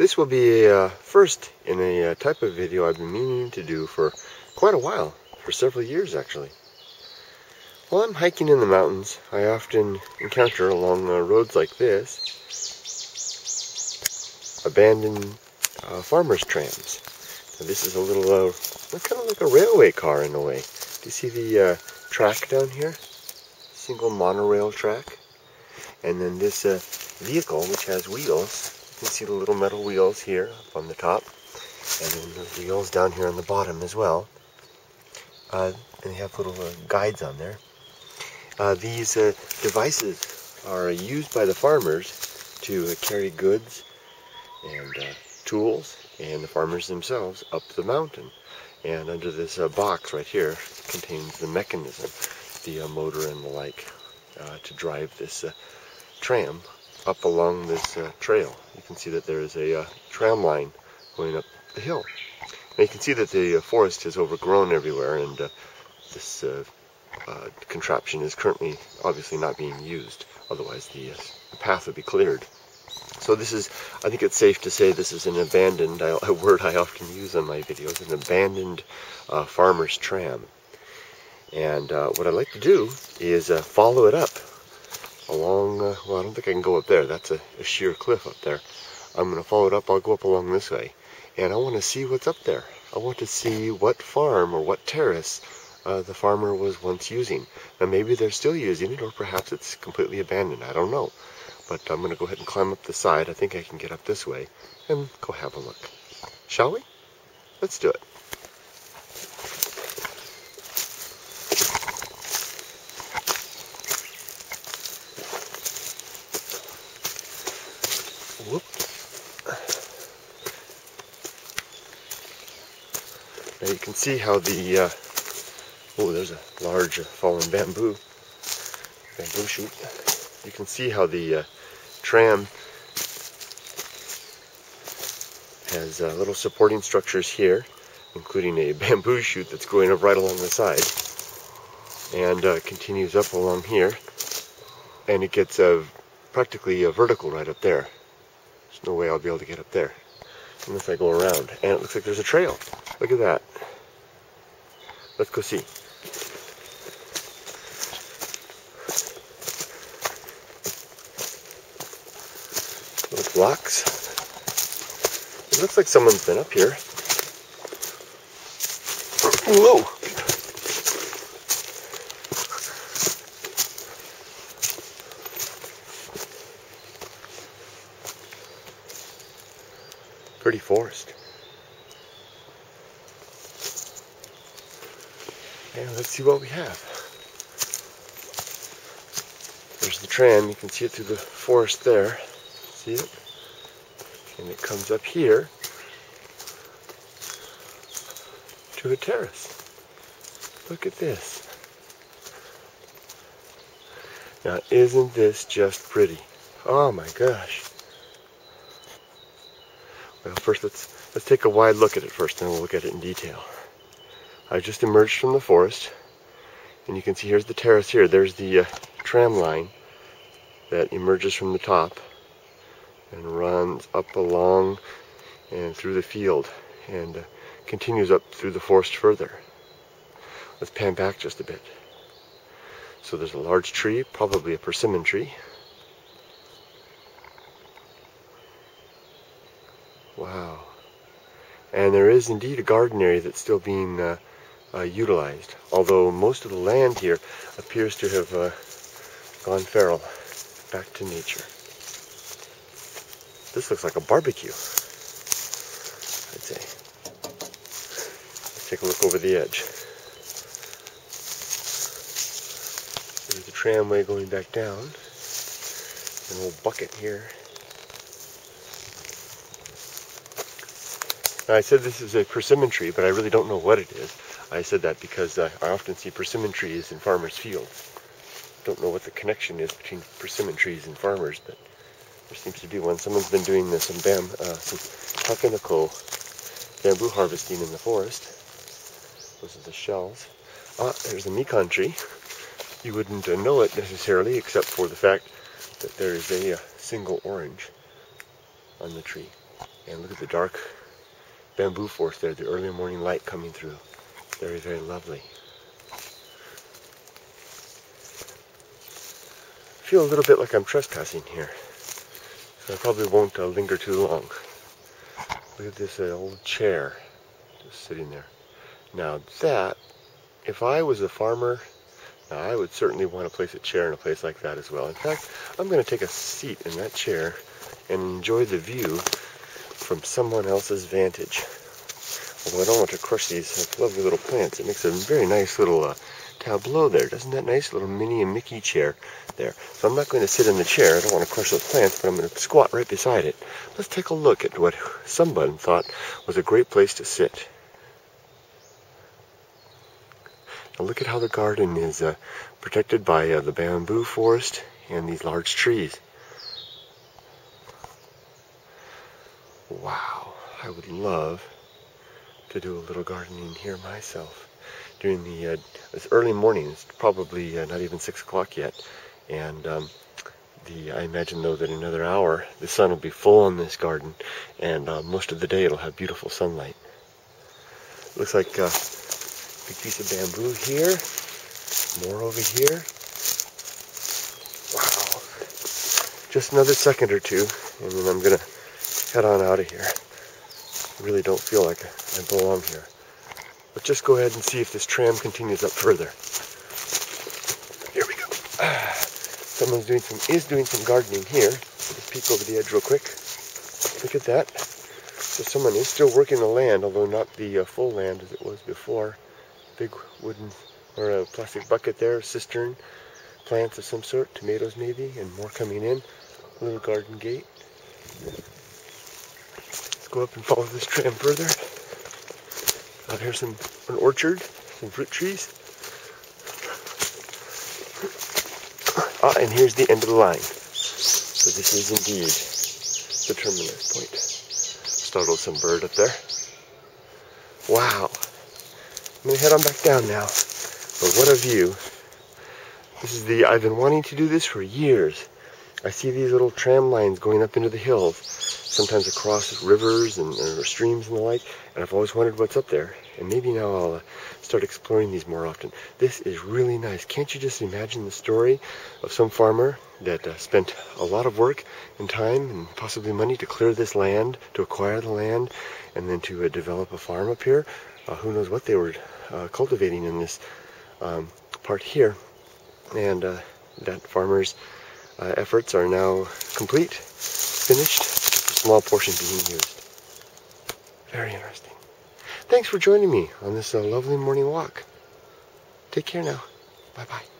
This will be a first in a type of video I've been meaning to do for quite a while, for several years actually. While I'm hiking in the mountains, I often encounter along roads like this abandoned farmers' trams. Now, this is a little, kind of like a railway car in a way. Do you see the track down here? Single monorail track. And then this vehicle, which has wheels. You can see the little metal wheels here up on the top, and then the wheels down here on the bottom as well. And they have little guides on there. These devices are used by the farmers to carry goods and tools and the farmers themselves up the mountain. And under this box right here contains the mechanism, the motor and the like, to drive this tram up along this trail. You can see that there is a tram line going up the hill. And you can see that the forest is overgrown everywhere, and this contraption is currently obviously not being used. Otherwise the path would be cleared. So this is, I think it's safe to say this is an abandoned, a word I often use on my videos, an abandoned farmer's tram. And what I'd like to do is follow it up along, well, I don't think I can go up there. That's a sheer cliff up there. I'm going to follow it up. I'll go up along this way. And I want to see what's up there. I want to see what farm or what terrace the farmer was once using. Now maybe they're still using it, or perhaps it's completely abandoned. I don't know. But I'm going to go ahead and climb up the side. I think I can get up this way and go have a look. Shall we? Let's do it. Whoop. Now you can see how the, oh, there's a large fallen bamboo shoot. You can see how the tram has little supporting structures here, including a bamboo shoot that's going up right along the side, and continues up along here, and it gets practically vertical right up there. There's no way I'll be able to get up there unless I go around. And it looks like there's a trail. Look at that. Let's go see. Little blocks. It looks like someone's been up here. Whoa! Pretty forest. And let's see what we have. There's the tram. You can see it through the forest there. See it? And it comes up here to a terrace. Look at this. Now, isn't this just pretty? Oh my gosh. Well, first let's take a wide look at it first, and then we'll look at it in detail. I just emerged from the forest, and you can see here's the terrace here. There's the tram line that emerges from the top and runs up along and through the field and continues up through the forest further. Let's pan back just a bit. So there's a large tree, probably a persimmon tree. Wow. And there is indeed a garden area that's still being utilized, although most of the land here appears to have gone feral, back to nature. This looks like a barbecue, I'd say. Let's take a look over the edge. There's the tramway going back down. An old bucket here. Now, I said this is a persimmon tree, but I really don't know what it is. I said that because I often see persimmon trees in farmers' fields. Don't know what the connection is between persimmon trees and farmers, but there seems to be one. Someone's been doing some takenoco bamboo harvesting in the forest. Those are the shells. Ah, there's a mikan tree. You wouldn't know it necessarily, except for the fact that there is a single orange on the tree. And look at the dark bamboo forest there, the early morning light coming through. Very, very lovely. I feel a little bit like I'm trespassing here, so I probably won't linger too long. Look at this old chair just sitting there. Now that, if I was a farmer, I would certainly want to place a chair in a place like that as well. In fact, I'm going to take a seat in that chair and enjoy the view from someone else's vantage. Although I don't want to crush these lovely little plants. It makes a very nice little tableau there. Doesn't that nice little Minnie and Mickey chair there? So I'm not going to sit in the chair. I don't want to crush those plants, but I'm going to squat right beside it. Let's take a look at what someone thought was a great place to sit. Now look at how the garden is protected by the bamboo forest and these large trees. Wow, I would love to do a little gardening here myself during the this early morning. It's probably not even 6 o'clock yet, and I imagine though that in another hour the sun will be full on this garden, and most of the day it'll have beautiful sunlight. Looks like a big piece of bamboo here, more over here. Wow, just another second or two and then I'm gonna head on out of here. I really don't feel like I belong here. But just go ahead and see if this tram continues up further. Here we go. Someone is doing some gardening here. Let's peek over the edge real quick. Look at that. So someone is still working the land, although not the full land as it was before. Big wooden or a plastic bucket there, a cistern, plants of some sort, tomatoes maybe, and more coming in. A little garden gate. Go up and follow this tram further. Out here's an orchard, some fruit trees. And here's the end of the line. So this is indeed the terminus point. Startled some bird up there. Wow. I'm going to head on back down now. But what a view. I've been wanting to do this for years. I see these little tram lines going up into the hills, sometimes across rivers and streams and the like, and I've always wondered what's up there, and maybe now I'll start exploring these more often. This is really nice. Can't you just imagine the story of some farmer that spent a lot of work and time and possibly money to clear this land, to acquire the land, and then to develop a farm up here? Who knows what they were cultivating in this part here, and that farmer's efforts are now complete, finished, a small portion being used. Very interesting. Thanks for joining me on this lovely morning walk. Take care now. Bye-bye.